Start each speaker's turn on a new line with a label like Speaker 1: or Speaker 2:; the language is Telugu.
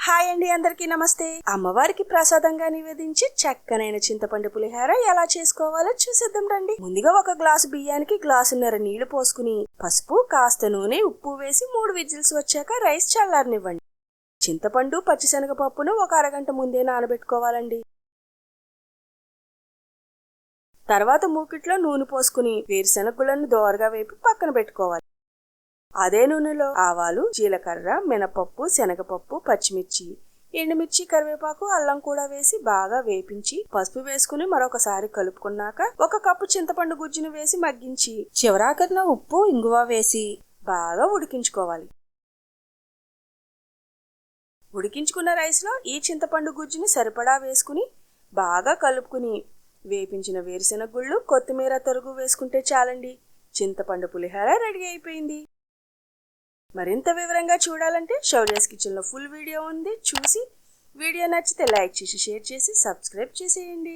Speaker 1: హాయ్ అండి, అందరికీ నమస్తే. అమ్మవారికి ప్రసాదంగా నివేదించి చక్కనైన చింతపండు పులిహోర ఎలా చేసుకోవాలో చూసేద్దాం రండి. ముందుగా ఒక గ్లాసు బియ్యానికి గ్లాసున్నర నీళ్లు పోసుకుని పసుపు, కాస్త నూనె, ఉప్పు వేసి 3 విజిల్స్ వచ్చాక రైస్ చల్లారనివ్వండి. చింతపండు, పచ్చిశనగపప్పును ఒక అరగంట ముందే నానబెట్టుకోవాలండి. తర్వాత మూకిట్లో నూనె పోసుకుని వేరుశనగులను దోరగా వేపి పక్కన పెట్టుకోవాలి. అదే నూనెలో ఆవాలు, జీలకర్ర, మినపప్పు, శనగపప్పు, పచ్చిమిర్చి, ఎండుమిర్చి, కరివేపాకు, అల్లం కూడా వేసి బాగా వేపించి పసుపు వేసుకుని మరొకసారి కలుపుకున్నాక 1 కప్పు చింతపండు గుజ్జును వేసి మగ్గించి చివరాఖరిన ఉప్పు, ఇంగువ వేసి బాగా ఉడికించుకోవాలి. ఉడికించుకున్న రైస్ లో ఈ చింతపండు గుజ్జుని సరిపడా వేసుకుని బాగా కలుపుకుని వేపించిన వేరుశెనగ గుళ్ళు, కొత్తిమీర తరుగు వేసుకుంటే చాలండి. చింతపండు పులిహోర రెడీ అయిపోయింది. మరింత వివరంగా చూడాలంటే శౌర్యాస్ కిచెన్ లో ఫుల్ వీడియో ఉంది, చూసి వీడియో నచ్చితే లైక్ చేసి, షేర్ చేసి, సబ్స్క్రైబ్ చేసేయండి.